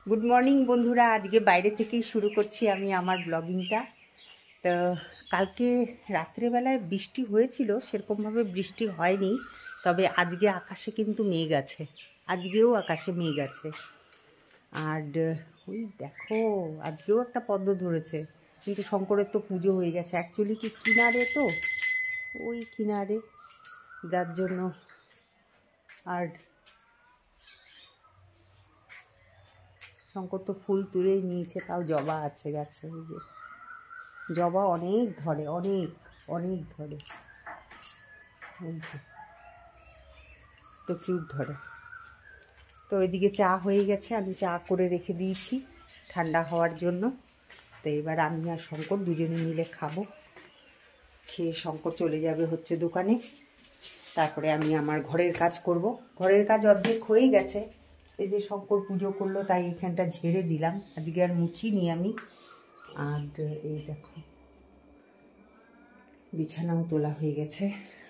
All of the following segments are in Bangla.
গুড মর্নিং বন্ধুরা, আজকে বাইরে থেকেই শুরু করছি আমি আমার ব্লগিংটা। তো কালকে রাত্রেবেলায় বৃষ্টি হয়েছিল, সেরকমভাবে বৃষ্টি হয়নি, তবে আজকে আকাশে কিন্তু মেঘ আছে, আজকেও আকাশে মেঘ আছে। আর ওই দেখো আজকেও একটা পদ্ম ধরেছে, কিন্তু শঙ্করের তো পুজো হয়ে গেছে। অ্যাকচুয়ালি কি কিনারে, তো ওই কিনারে, যার জন্য। আর শঙ্কর তো ফুল তুলেই নিয়েছে, তাও জবা আছে গাছে। ওই যে জবা অনেক ধরে, অনেক অনেক ধরে, ওই যে প্রচুর ধরে। তো ওইদিকে চা হয়ে গেছে, আমি চা করে রেখে দিয়েছি ঠান্ডা হওয়ার জন্য। তো এবার আমি আর শঙ্কর দুজনে মিলে খাবো, খেয়ে শঙ্কর চলে যাবে হচ্ছে দোকানে। তারপরে আমি আমার ঘরের কাজ করব। ঘরের কাজ অর্ধেক হয়ে গেছে, এই যে শঙ্কর পুজো করলো তাই এখানটা ঝেড়ে দিলাম, আজকে আর মুছিনি আমি। আর এই দেখো বিছানাও তোলা হয়ে গেছে।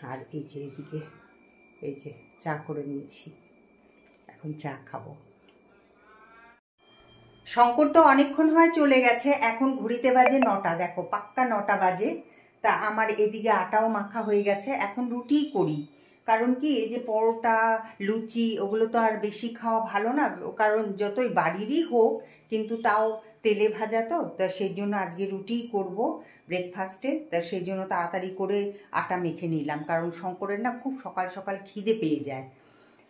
আর এই যে এদিকে এই যে চা করে নিয়েছি, এখন চা খাবো। শঙ্কর তো অনেকক্ষণ হয় চলে গেছে, এখন ঘুরিতে বাজে 9টা, দেখো পাক্কা 9টা বাজে। তা আমার এদিকে আটাও মাখা হয়ে গেছে, এখন রুটিই করি। কারণ কি, এই যে পরোটা লুচি ওগুলো তো আর বেশি খাওয়া ভালো না, কারণ যতই বাড়িরই হোক কিন্তু তাও তেলে ভাজা, তো তা সেই জন্য আজকে রুটিই করব ব্রেকফাস্টে। তা সেই জন্য তাড়াতাড়ি করে আটা মেখে নিলাম, কারণ শঙ্করের না খুব সকাল সকাল খিদে পেয়ে যায়।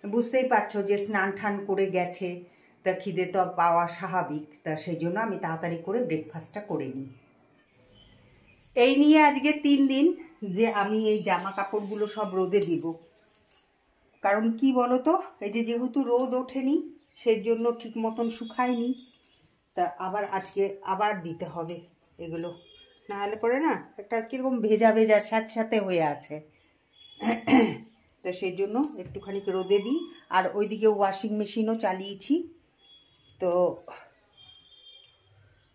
বুঝতেই পারছো যে স্নান টান করে গেছে, তা খিদে তো পাওয়া স্বাভাবিক। তা সেই জন্য আমি তাড়াতাড়ি করে ব্রেকফাস্টটা করে নিই। এই নিয়ে আজকে 3 দিন যে আমি এই জামা কাপড়গুলো সব রোদে দিব। কারণ কি বলো তো, এই যে যেহেতু রোদ ওঠেনি সেই জন্য ঠিক মতন শুকায়নি। তা আবার আজকে আবার দিতে হবে এগুলো, না হলে পরে না একটা কীরকম ভেজা ভেজা স্যাঁতস্যাঁতে হয়ে আছে। তো সেই জন্য একটুখানি রোদে দিই। আর ওইদিকে ওয়াশিং মেশিনও চালিয়েছি, তো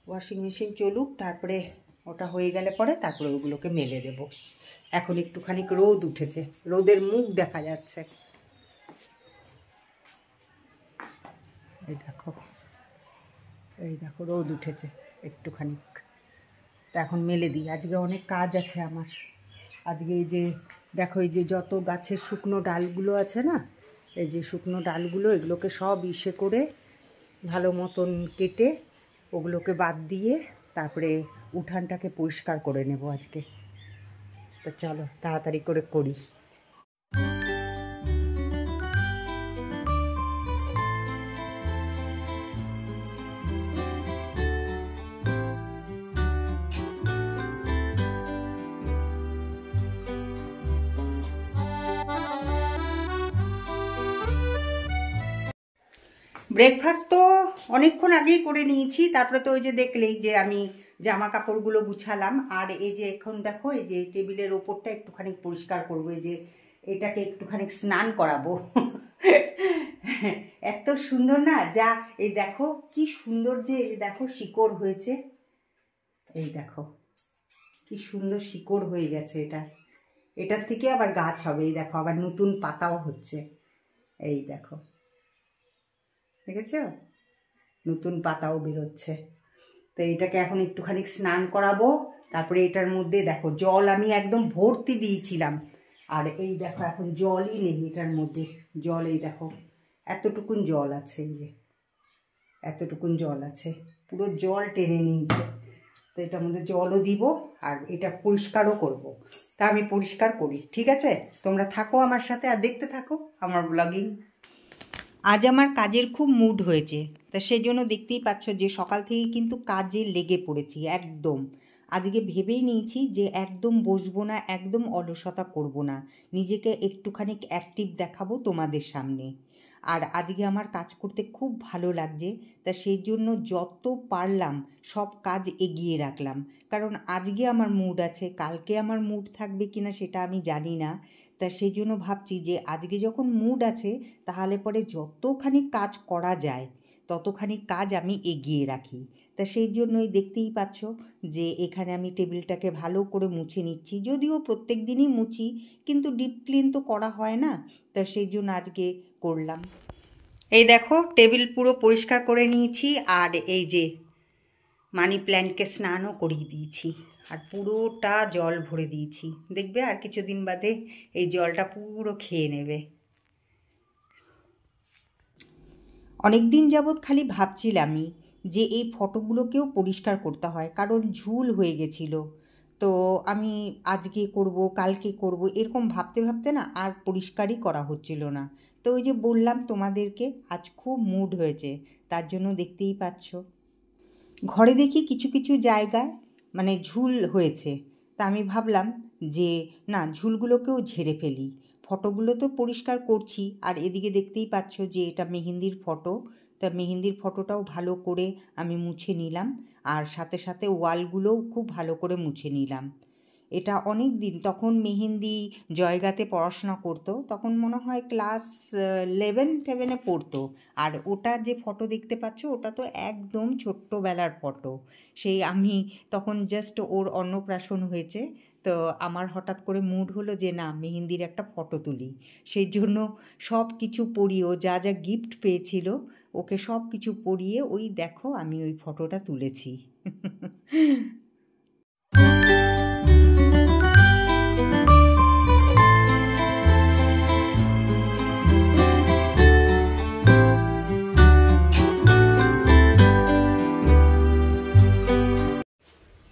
ওয়াশিং মেশিন চলুক, তারপরে ওটা হয়ে গেলে পরে তারপরে ওগুলোকে মেলে দেব। এখন একটুখানি রোদ উঠেছে, রোদের মুখ দেখা যাচ্ছে, এই দেখো, এই দেখো রোদ উঠেছে একটুখানি। তা এখন মেলে দিই, আজকে অনেক কাজ আছে আমার। আজকে এই যে দেখো, এই যে যত গাছের শুকনো ডালগুলো আছে না, এই যে শুকনো ডালগুলো, এগুলোকে সব ইসে করে ভালো মতন কেটে ওগুলোকে বাদ দিয়ে তারপরে উঠানটাকে পরিষ্কার করে নেব আজকে। তো চলো তাড়াতাড়ি করে করি। ব্রেকফাস্ট তো অনেকক্ষণ আগেই করে নিয়েছি, তারপরে তো ওই যে দেখলেই যে আমি জামা কাপড়গুলো গুছালাম। আর এই যে এখন দেখো, এই যে টেবিলের ওপরটা একটুখানি পরিষ্কার করবো, এই যে এটাকে একটুখানি স্নান করাবো। এত সুন্দর না, যা এই দেখো কি সুন্দর, যে দেখো শিকড় হয়েছে, এই দেখো কি সুন্দর শিকড় হয়ে গেছে। এটার থেকে আবার গাছ হবে, এই দেখো আবার নতুন পাতাও হচ্ছে, এই দেখো দেখেছ, নতুন পাতাও বেরোচ্ছে। তো এইটাকে এখন একটুখানি স্নান করাবো। তারপরে এটার মধ্যে দেখো জল আমি একদম ভর্তি দিয়েছিলাম, আর এই দেখো এখন জলই নেই এটার মধ্যে। জল এই দেখো এতটুকুন জল আছে, এই যে এতটুকুন জল আছে, পুরো জল টেনে নিয়েছে। তো এটার মধ্যে জলও দিব আর এটা পরিষ্কারও করব। তা আমি পরিষ্কার করি, ঠিক আছে? তোমরা থাকো আমার সাথে আর দেখতে থাকো আমার ব্লগিং। আজ আমার কাজের খুব মুড হয়েছে, তা সেই জন্য দেখতেই পাচ্ছ যে সকাল থেকে কিন্তু কাজে লেগে পড়েছি একদম। আজকে ভেবেই নিয়েছি যে একদম বসবো না, একদম অলসতা করব না, নিজেকে একটুখানি অ্যাক্টিভ দেখাবো তোমাদের সামনে। আর আজকে আমার কাজ করতে খুব ভালো লাগছে, তা সেই জন্য যত পারলাম সব কাজ এগিয়ে রাখলাম। কারণ আজকে আমার মুড আছে, কালকে আমার মুড থাকবে কিনা সেটা আমি জানি না। তা সেই জন্য ভাবছি যে আজকে যখন মুড আছে তাহলে পরে যতখানি কাজ করা যায় ততখানি কাজ আমি এগিয়ে রাখি। তা সেই জন্যই দেখতেই পাচ্ছ যে এখানে আমি টেবিলটাকে ভালো করে মুছে নিচ্ছি, যদিও প্রত্যেক দিনই মুছি কিন্তু ডিপ ক্লিন তো করা হয় না, তা সেই জন্য আজকে করলাম। এই দেখো টেবিল পুরো পরিষ্কার করে নিয়েছি, আর এই যে মানি প্ল্যান্টকে স্নানও করিয়ে দিয়েছি, আর পুরোটা জল ভরে দিয়েছি। দেখবে আর কিছুদিন বাদে এই জলটা পুরো খেয়ে নেবে। অনেক দিন যাবৎ খালি ভাবছিলামই যে এই ফটোগুলোকেও পরিষ্কার করতে হয়, কারণ ঝুল হয়ে গেছিল। তো আমি আজকে করব, কালকে করব, এরকম ভাবতে ভাবতে না আর পরিষ্কারই করা হচ্ছিল না। তো ওই যে বললাম তোমাদেরকে, আজ খুব মুড হয়েছে, তার জন্য দেখতেই পাচ্ছ ঘরে দেখি কিছু কিছু জায়গায় মানে ঝুল হয়েছে। তা আমি ভাবলাম যে না, ঝুলগুলোকেও ঝেড়ে ফেলি। ফটোগুলো তো পরিষ্কার করছি, আর এদিকে দেখতেই পাচ্ছ যে এটা মেহেন্দির ফটো। তা মেহেন্দির ফটোটাও ভালো করে আমি মুছে নিলাম, আর সাথে সাথে ওয়ালগুলোও খুব ভালো করে মুছে নিলাম। এটা অনেক দিন, তখন মেহেন্দি জয়গাতে পড়াশোনা করতো, তখন মনে হয় ক্লাস 11-12 পড়তো। আর ওটা যে ফটো দেখতে পাচ্ছ, ওটা তো একদম ছোট্টবেলার ফটো। সেই আমি তখন জাস্ট ওর অন্নপ্রাশন হয়েছে, তো আমার হঠাৎ করে মুড হলো যে না, মেহেন্দির একটা ফটো তুলি। সেই জন্য সব কিছু পরিয়ে, ও যা যা গিফট পেয়েছিল ওকে সব কিছু পরিয়ে ওই দেখো আমি ওই ফটোটা তুলেছি।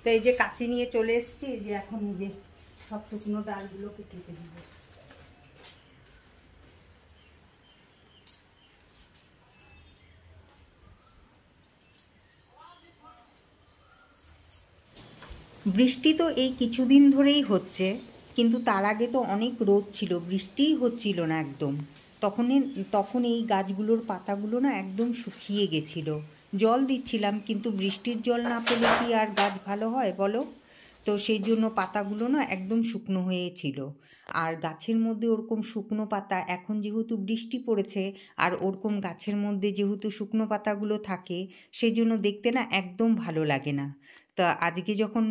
তো এই যে কাঁচি নিয়ে চলে এসেছি, যে এখন এই যে সব শুকনো ডালগুলোকে কেটে দেব। বৃষ্টি তো এই কিছুদিন ধরেই হচ্ছে, কিন্তু তার আগে তো অনেক রোদ ছিল, বৃষ্টিই হচ্ছিল না একদম। তখন এই গাছগুলোর পাতাগুলো না একদম শুকিয়ে গেছিলো। জল দিচ্ছিলাম, কিন্তু বৃষ্টির জল না পেলে কি আর গাছ ভালো হয় বলো? তো সেই জন্য পাতাগুলো না একদম শুকনো হয়েছিল। আর গাছের মধ্যে ওরকম শুকনো পাতা, এখন যেহেতু বৃষ্টি পড়েছে আর ওরকম গাছের মধ্যে যেহেতু শুকনো পাতাগুলো থাকে, সেই জন্য দেখতে না একদম ভালো লাগে না। তা আজকে যখন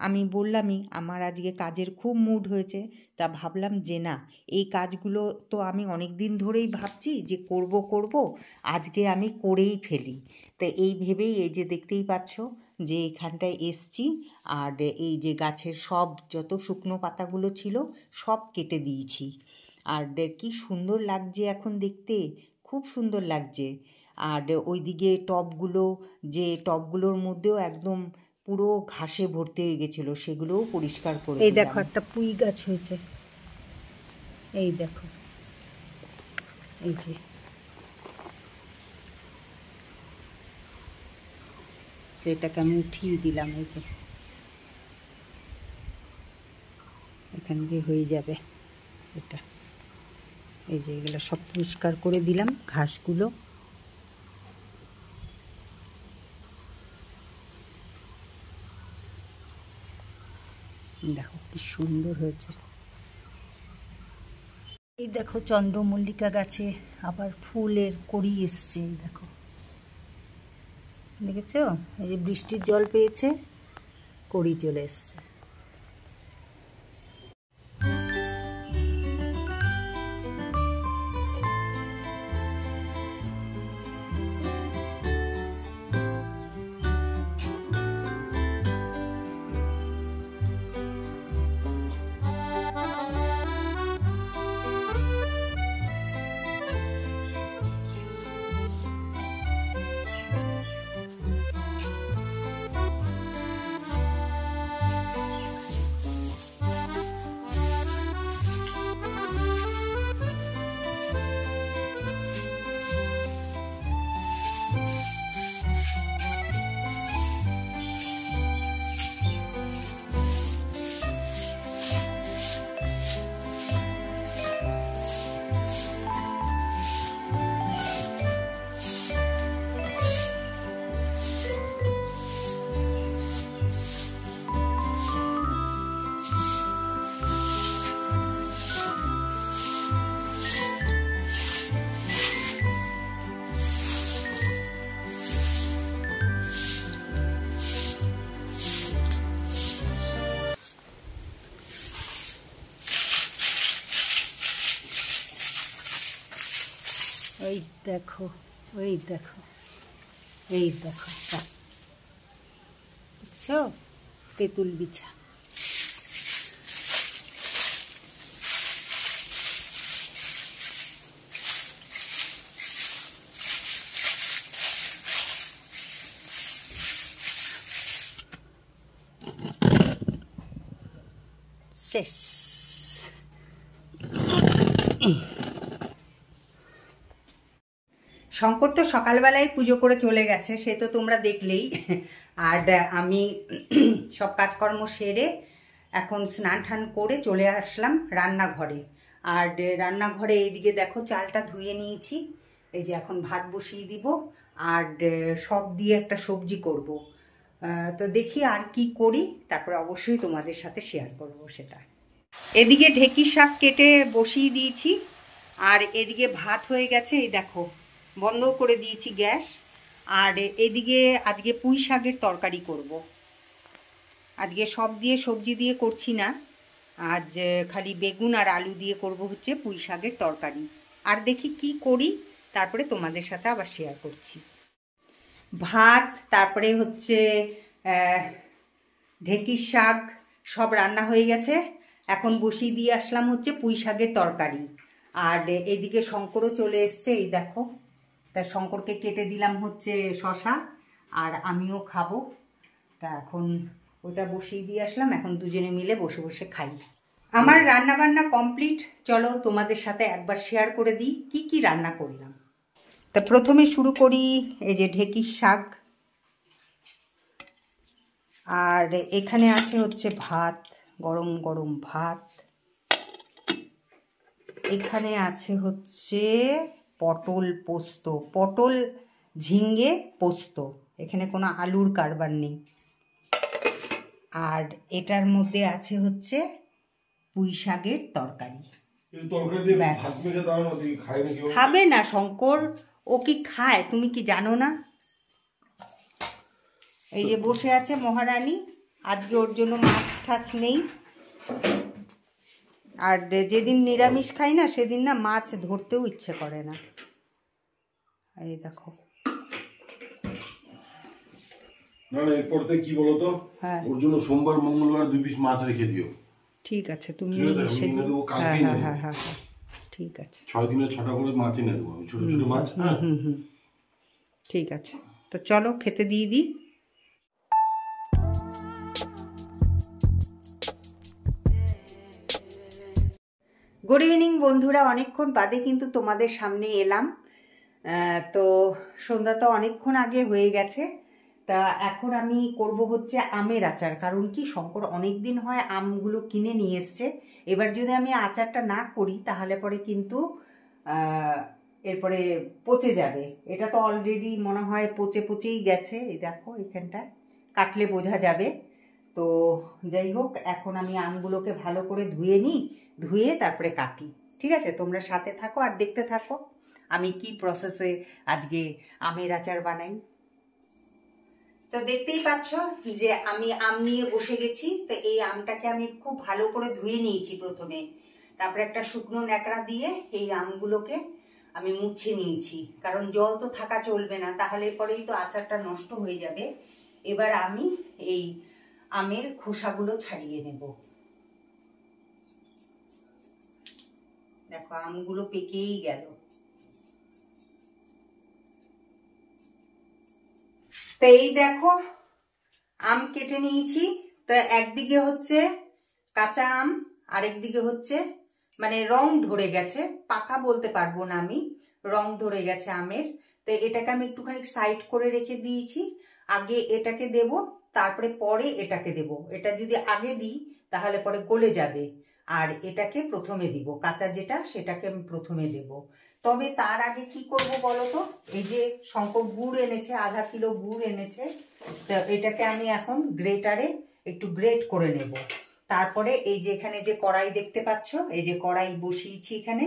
আমি বললামই আমার আজকে কাজের খুব মুড হয়েছে, তা ভাবলাম যে না, এই কাজগুলো তো আমি অনেক দিন ধরেই ভাবছি যে করব, আজকে আমি করেই ফেলি। তো এই ভেবেই এই যে দেখতেই পাচ্ছ যে এখানটায় এসছি, আর এই যে গাছের সব যত শুকনো পাতাগুলো ছিল সব কেটে দিয়েছি। আর কি সুন্দর লাগছে এখন দেখতে, খুব সুন্দর লাগছে। আর ওইদিকে টবগুলোর মধ্যেও একদম পুরো ঘাসে ভর্তি হয়ে গেছিলো, সেগুলোও পরিষ্কার করে এই দিলাম। দেখো একটা পুঁই গাছ হয়েছে, এই দেখো, এই যে এটাকে আমি উঠিয়ে দিলাম, এই যে এখান দিয়ে হয়ে যাবে এটা। এই যে এগুলো সব পরিষ্কার করে দিলাম, ঘাসগুলো। দেখো কি সুন্দর হয়েছে। এই দেখো চন্দ্রমল্লিকা গাছে আবার ফুলের কড়ি এসছে, এই দেখো, দেখেছো? এই যে বৃষ্টির জল পেয়েছে, কড়ি চলে এসছে। ওই দেখো, ওই দেখো, এই দেখো, বুঝছো, তেঁতুল বিছা। শেষ। শঙ্কর তো সকালবেলায় পুজো করে চলে গেছে, সে তো তোমরা দেখলেই। আর আমি সব কাজকর্ম সেরে এখন স্নান টান করে চলে আসলাম রান্নাঘরে। আর রান্নাঘরে এইদিকে দেখো চালটা ধুয়ে নিয়েছি, এই যে এখন ভাত বসিয়ে দিব আর সব দিয়ে একটা সবজি করব। তো দেখি আর কি করি, তারপরে অবশ্যই তোমাদের সাথে শেয়ার করব সেটা। এদিকে ঢেঁকি শাক কেটে বসিয়ে দিয়েছি আর এদিকে ভাত হয়ে গেছে, এই দেখো বন্ধ করে দিয়েছি গ্যাস। আর এদিকে আজকে পুঁই শাকের তরকারি করব। আজকে সব দিয়ে সবজি দিয়ে করছি না, আজ খালি বেগুন আর আলু দিয়ে করব হচ্ছে পুঁই শাকের তরকারি। আর দেখি কি করি, তারপরে তোমাদের সাথে আবার শেয়ার করছি। ভাত, তারপরে হচ্ছে ঢেঁকির শাক সব রান্না হয়ে গেছে। এখন বসিয়ে দিয়ে আসলাম হচ্ছে পুঁই শাকের তরকারি। আর এদিকে শঙ্করও চলে এসছে, এই দেখো। তা শঙ্করকে কেটে দিলাম হচ্ছে শশা, আর আমিও খাবো। তা এখন ওটা বসিয়ে দিয়ে আসলাম, এখন দুজনে মিলে বসে বসে খাই। আমার রান্না বান্না কমপ্লিট, চলো তোমাদের সাথে একবার শেয়ার করে দিই কি কি রান্না করলাম। তা প্রথমে শুরু করি এই যে ঢেঁকির শাক, আর এখানে আছে হচ্ছে ভাত, গরম গরম ভাত। এখানে আছে হচ্ছে পটল পোস্ত, পটল ঝিঙে পোস্ত, এখানে কোনো আলুর কারবার নেই। আর এটার মধ্যে আছে হচ্ছে পুঁই শাকের তরকারি। খাবে না শঙ্কর, ও কি খায় তুমি কি জানো না? এই যে বসে আছে মহারানী, আজকে ওর জন্য মাছ টাছ নেই। আর যেদিন নিরামিষ খাই না সেদিন না মাছ ধরতেও ইচ্ছে করে না। এই দেখো। না না, এরপর থেকে কি বলতো, হ্যাঁ, ওর জন্য সোমবার মঙ্গলবার 2 পিস মাছ রেখে দিও। ঠিক আছে, তুমি হ্যাঁ হ্যাঁ হ্যাঁ হ্যাঁ হ্যাঁ ঠিক আছে। 6 দিনে 6টা করে মাছ এনে দেবো আমি, ছোট ছোট মাছ। হ্যাঁ ঠিক আছে, তো চলো খেতে দিয়ে দিই। গুড ইভিনিং বন্ধুরা, অনেকক্ষণ বাদে কিন্তু তোমাদের সামনে এলাম। তো সন্ধ্যা তো অনেকক্ষণ আগে হয়ে গেছে। তা এখন আমি করব হচ্ছে আমের আচার, কারণ কি শঙ্কর অনেক দিন হয় আমগুলো কিনে নিয়ে এসছে। এবার যদি আমি আচারটা না করি তাহলে পরে কিন্তু এরপরে পচে যাবে। এটা তো অলরেডি মনে হয় পচেই গেছে, এই দেখো এখানটায় কাটলে বোঝা যাবে। তো যাই হোক, এখন আমি আমগুলোকে ভালো করে ধুয়ে নিই, ধুয়ে তারপরে কাটি। ঠিক আছে, তোমরা সাথে থাকো আর দেখতে থাকো আমি কি প্রসেসে আজকে আমের আচার বানাই। তো দেখতেই পাচ্ছ যে আমি আম নিয়ে বসে গেছি। তো এই আমটাকে আমি খুব ভালো করে ধুয়ে নিয়েছি প্রথমে, তারপরে একটা শুকনো ন্যাকড়া দিয়ে এই আমগুলোকে আমি মুছে নিয়েছি, কারণ জল তো থাকা চলবে না, তাহলে পরেই তো আচারটা নষ্ট হয়ে যাবে। এবার আমি এই আমের খোসাগুলো ছাড়িয়ে নেব। দেখো আমগুলো পেকেই গেল। তো এই দেখো আম কেটে নিয়েছি। তো একদিকে হচ্ছে কাঁচা আম, আরেকদিকে হচ্ছে মানে রং ধরে গেছে, পাকা বলতে পারবো না আমি, রং ধরে গেছে আমের। তো এটাকে আমি একটুখানি সাইড করে রেখে দিয়েছি। আগে এটাকে দেব, তারপরে পরে এটাকে দেব। এটা যদি আগে দিই তাহলে পরে গলে যাবে, আর এটাকে প্রথমে দিব, কাঁচা যেটা সেটাকে আমি প্রথমে দেব। তবে তার আগে কি করব বলো তো, এই যে শঙ্কর গুড় এনেছে, আধা কিলো গুড় এনেছে, তো এটাকে আমি এখন গ্রেটারে একটু গ্রেট করে নেব। তারপরে এই যে এখানে যে কড়াই দেখতে পাচ্ছ, এই যে কড়াই বসিয়েছি এখানে,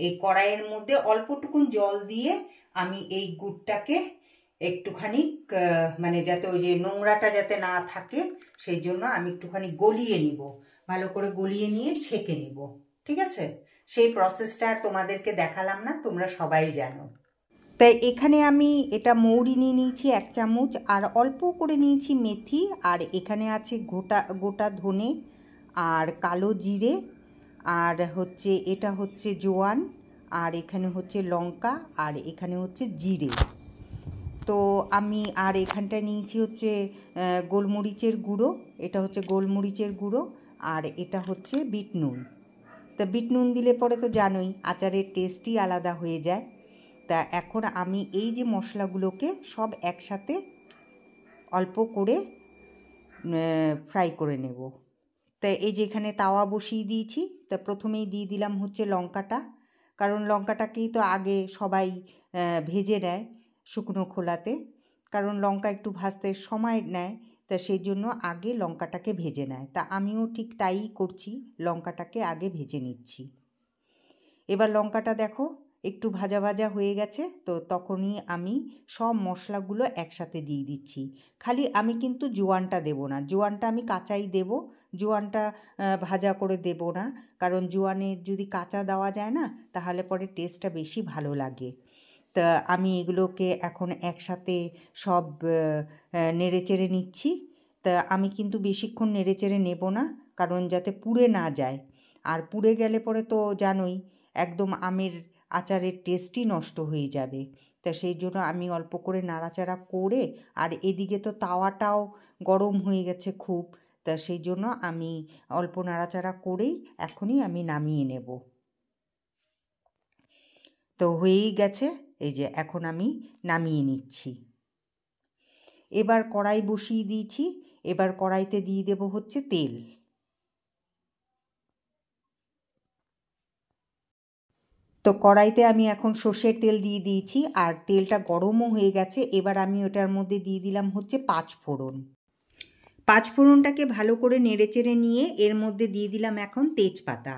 এই কড়াইয়ের মধ্যে অল্পটুকুন জল দিয়ে আমি এই গুড়টাকে একটুখানি মানে যাতে ওই যে নোংরাটা যাতে না থাকে সেই জন্য আমি একটুখানি গলিয়ে নিব, ভালো করে গলিয়ে নিয়ে ছেঁকে নিব। ঠিক আছে, সেই প্রসেসটা আর তোমাদেরকে দেখালাম না, তোমরা সবাই জানো। তাই এখানে আমি এটা মৌরি নিয়ে নিয়েছি 1 চামচ, আর অল্প করে নিয়েছি মেথি, আর এখানে আছে গোটা গোটা ধনে আর কালো জিরে, আর হচ্ছে এটা হচ্ছে জোয়ান, আর এখানে হচ্ছে লঙ্কা, আর এখানে হচ্ছে জিরে। তো আমি আর এখানটা নিয়েছি হচ্ছে গোলমরিচের গুঁড়ো, এটা হচ্ছে গোলমরিচের গুঁড়ো, আর এটা হচ্ছে বিট নুন। তা বিট নুন দিলে পরে তো জানোই আচারের টেস্টই আলাদা হয়ে যায়। তা এখন আমি এই যে মশলাগুলোকে সব একসাথে অল্প করে ফ্রাই করে নেব। তা এই যে এখানে তাওয়া বসিয়ে দিয়েছি। তা প্রথমেই দিয়ে দিলাম হচ্ছে লঙ্কাটা, কারণ লঙ্কাটাকেই তো আগে সবাই ভেজে নেয় শুকনো খোলাতে, কারণ লঙ্কা একটু ভাজতে সময় নেয়, তা সেই জন্য আগে লঙ্কাটাকে ভেজে নেয়। তা আমিও ঠিক তাই করছি, লঙ্কাটাকে আগে ভেজে নিচ্ছি। এবার লঙ্কাটা দেখো একটু ভাজা ভাজা হয়ে গেছে, তো তখনই আমি সব মশলাগুলো একসাথে দিয়ে দিচ্ছি। খালি আমি কিন্তু জোয়ানটা দেব না, জোয়ানটা আমি কাঁচাই দেব, জোয়ানটা ভাজা করে দেব না, কারণ জোয়ানের যদি কাঁচা দেওয়া যায় না তাহলে পরে টেস্টটা বেশি ভালো লাগে। তা আমি এগুলোকে এখন একসাথে সব নেড়েচেড়ে নিচ্ছি। তা আমি কিন্তু বেশিক্ষণ নেড়েচেড়ে নেব না, কারণ যাতে পুড়ে না যায়, আর পুড়ে গেলে পরে তো জানোই একদম আমের আচারের টেস্টই নষ্ট হয়ে যাবে। তা সেই জন্য আমি অল্প করে নাড়াচাড়া করে, আর এদিকে তো তাওয়াটাও গরম হয়ে গেছে খুব, তা সেই জন্য আমি অল্প নাড়াচাড়া করেই এখনই আমি নামিয়ে নেব। তো হয়েই গেছে, এই যে এখন আমি নামিয়ে নিচ্ছি। এবার কড়াই বসিয়ে দিয়েছি, এবার কড়াইতে দিয়ে দেব হচ্ছে তেল। তো কড়াইতে আমি এখন সর্ষের তেল দিয়ে দিয়েছি, আর তেলটা গরমও হয়ে গেছে। এবার আমি ওটার মধ্যে দিয়ে দিলাম হচ্ছে 5 ফোড়ন। 5 ফোড়নটাকে ভালো করে নেড়েচেড়ে নিয়ে এর মধ্যে দিয়ে দিলাম এখন তেজপাতা।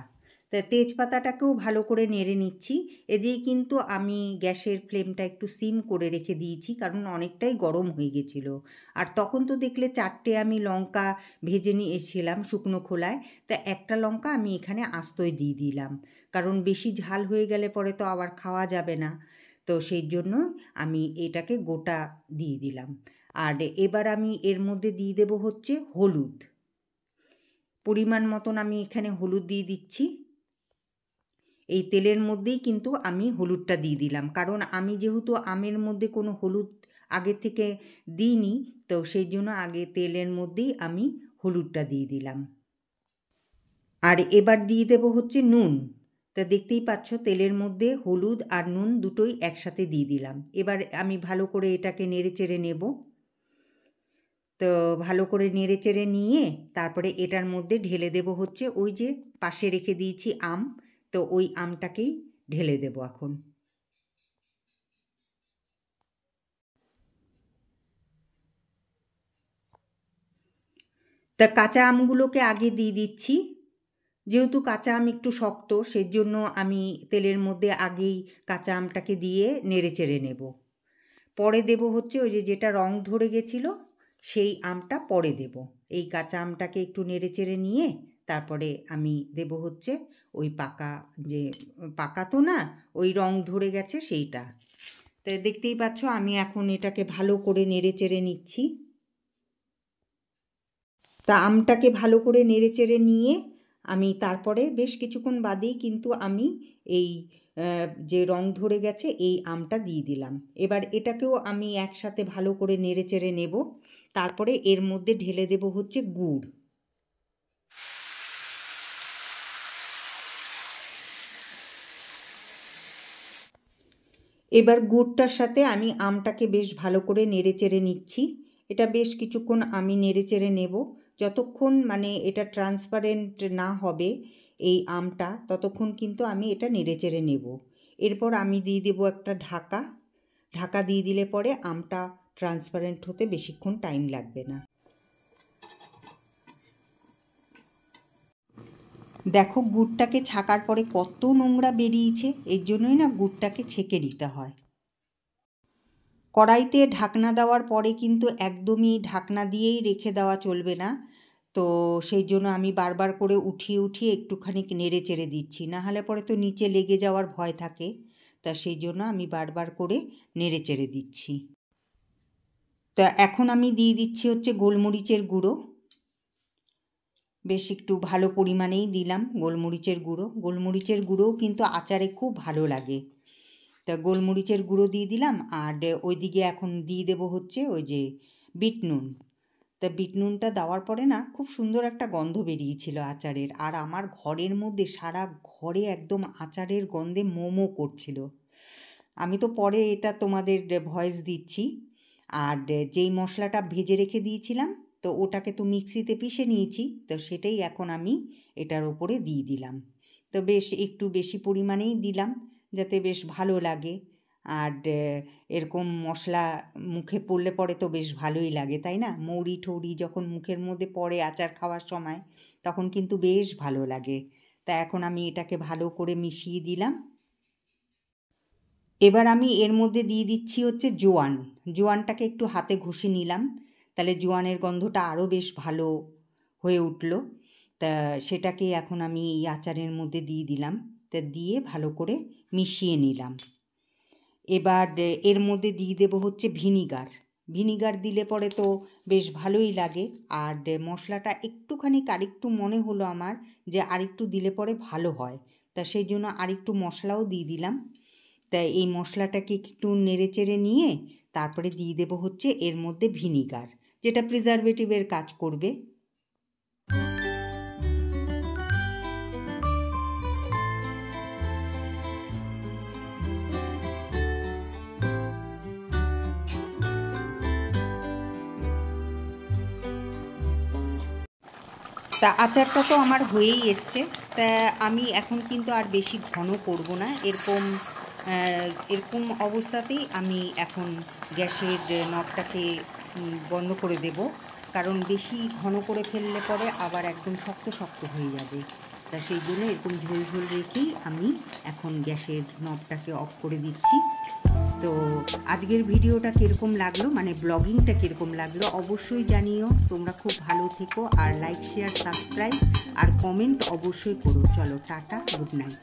তা তেজপাতাটাকেও ভালো করে নেড়ে নিচ্ছি। এদিকে কিন্তু আমি গ্যাসের ফ্লেমটা একটু সিম করে রেখে দিয়েছি, কারণ অনেকটাই গরম হয়ে গেছিলো। আর তখন তো দেখলে 4টে আমি লঙ্কা ভেজে নিয়েছিলাম শুকনো খোলায়, তা একটা লঙ্কা আমি এখানে আস্তই দিয়ে দিলাম, কারণ বেশি ঝাল হয়ে গেলে পরে তো আবার খাওয়া যাবে না, তো সেই জন্য আমি এটাকে গোটা দিয়ে দিলাম। আর এবার আমি এর মধ্যে দিয়ে দেব হচ্ছে হলুদ, পরিমাণ মতন আমি এখানে হলুদ দিয়ে দিচ্ছি। এই তেলের মধ্যেই কিন্তু আমি হলুদটা দিয়ে দিলাম, কারণ আমি যেহেতু আমের মধ্যে কোনো হলুদ আগে থেকে দিইনি, তো সেই জন্য আগে তেলের মধ্যেই আমি হলুদটা দিয়ে দিলাম। আর এবার দিয়ে দেব হচ্ছে নুন। তা দেখতেই পাচ্ছ তেলের মধ্যে হলুদ আর নুন দুটোই একসাথে দিয়ে দিলাম। এবার আমি ভালো করে এটাকে নেড়েচেড়ে নেব। তো ভালো করে নেড়েচেড়ে নিয়ে তারপরে এটার মধ্যে ঢেলে দেব হচ্ছে ওই যে পাশে রেখে দিয়েছি আম, তো ওই আমটাকেই ঢেলে দেব এখন। তা কাঁচা আমগুলোকে আগে দিয়ে দিচ্ছি, যেহেতু কাঁচা আম একটু শক্ত, সেজন্য আমি তেলের মধ্যে আগেই কাঁচা আমটাকে দিয়ে নেড়েচেড়ে নেব। পরে দেব হচ্ছে ওই যে যেটা রং ধরে গেছিলো সেই আমটা পরে দেব। এই কাঁচা আমটাকে একটু নেড়েচেড়ে নিয়ে তারপরে আমি দেব হচ্ছে ওই পাকা, যে পাকা তো না, ওই রং ধরে গেছে সেইটা। তো দেখতেই পাচ্ছ আমি এখন এটাকে ভালো করে নেড়েচেড়ে নিচ্ছি। তা আমটাকে ভালো করে নেড়েচেড়ে নিয়ে আমি তারপরে বেশ কিছুক্ষণ বাদেই কিন্তু আমি এই যে রং ধরে গেছে এই আমটা দিয়ে দিলাম। এবার এটাকেও আমি একসাথে ভালো করে নেড়েচেড়ে নেব। তারপরে এর মধ্যে ঢেলে দেব হচ্ছে গুড়। এবার গুড়টার সাথে আমি আমটাকে বেশ ভালো করে নেড়েচেড়ে নিচ্ছি। এটা বেশ কিছুক্ষণ আমি নেড়েচেড়ে নেব, যতক্ষণ মানে এটা ট্রান্সপারেন্ট না হবে এই আমটা, ততক্ষণ কিন্তু আমি এটা নেড়েচেড়ে নেব। এরপর আমি দিয়ে দেব একটা ঢাকা। ঢাকা দিয়ে দিলে পরে আমটা ট্রান্সপারেন্ট হতে বেশিক্ষণ টাইম লাগবে না। দেখো গুড়টাকে ছাকার পরে কত নোংরা বেরিয়েছে, এর জন্যই না গুড়টাকে ছেঁকে দিতে হয়। কড়াইতে ঢাকনা দেওয়ার পরে কিন্তু একদমই ঢাকনা দিয়েই রেখে দেওয়া চলবে না। তো তো সেই জন্য আমি বারবার করে উঠিয়ে উঠিয়ে একটুখানি নেড়ে চেড়ে দিচ্ছি, না হলে পরে তো নিচে লেগে যাওয়ার ভয় থাকে। তা সেই জন্য আমি বারবার করে নেড়ে চেড়ে দিচ্ছি। তা এখন আমি দিয়ে দিচ্ছি হচ্ছে গোলমরিচের গুঁড়ো, বেশ একটু ভালো পরিমাণেই দিলাম গোলমরিচের গুঁড়ো। গোলমরিচের গুঁড়োও কিন্তু আচারে খুব ভালো লাগে। তা গোলমরিচের গুঁড়ো দিয়ে দিলাম। আর ওইদিকে এখন দিয়ে দেবো হচ্ছে ওই যে বিট নুন। তা বিট নুনটা দেওয়ার পরে না খুব সুন্দর একটা গন্ধ বেরিয়েছিল আচারের। আর আমার ঘরের মধ্যে সারা ঘরে একদম আচারের গন্ধে মোমো করছিল। আমি তো পরে এটা তোমাদের ভয়েস দিচ্ছি। আর যেই মশলাটা ভেজে রেখে দিয়েছিলাম, তো ওটাকে তো মিক্সিতে পিষে নিয়েছি, তো সেটাই এখন আমি এটার ওপরে দিয়ে দিলাম। তো বেশ একটু বেশি পরিমাণেই দিলাম যাতে বেশ ভালো লাগে। আর এরকম মশলা মুখে পড়লে পরে তো বেশ ভালোই লাগে, তাই না? মৌরি ঠৌরি যখন মুখের মধ্যে পড়ে আচার খাওয়ার সময়, তখন কিন্তু বেশ ভালো লাগে। তা এখন আমি এটাকে ভালো করে মিশিয়ে দিলাম। এবার আমি এর মধ্যে দিয়ে দিচ্ছি হচ্ছে জোয়ান। জোয়ানটাকে একটু হাতে ঘষে নিলাম, তাহলে জোয়ানের গন্ধটা আরও বেশ ভালো হয়ে উঠল। তা সেটাকে এখন আমি এই আচারের মধ্যে দিয়ে দিলাম। তা দিয়ে ভালো করে মিশিয়ে নিলাম। এবার এর মধ্যে দিয়ে দেবো হচ্ছে ভিনিগার। ভিনিগার দিলে পরে তো বেশ ভালোই লাগে। আর মশলাটা একটুখানি আরেকটু মনে হলো আমার যে আরেকটু দিলে পরে ভালো হয়, তা সেই জন্য আরেকটু মশলাও দিয়ে দিলাম। তাই এই মশলাটাকে একটু নেড়ে চেড়ে নিয়ে তারপরে দিয়ে দেবো হচ্ছে এর মধ্যে ভিনিগার, যেটা প্রিজারভেটিভের কাজ করবে। তা আচারটা তো আমার হয়েই এসছে। তা আমি এখন কিন্তু আর বেশি ঘন করব না। এরকম অবস্থাতেই আমি এখন গ্যাসের নবটাকে বন্ধ করে দেব, কারণ বেশি ঘন করে ফেললে পরে আবার একদম শক্ত শক্ত হয়ে যাবে। তা সেই জন্য এরকম ঝোল ঝোল রেখেই আমি এখন গ্যাসের নবটাকে অফ করে দিচ্ছি। তো আজকের ভিডিওটা কীরকম লাগলো, মানে ব্লগিংটা কীরকম লাগলো অবশ্যই জানিও। তোমরা খুব ভালো থেকো, আর লাইক শেয়ার সাবস্ক্রাইব আর কমেন্ট অবশ্যই করো। চলো টাটা, গুড নাইট।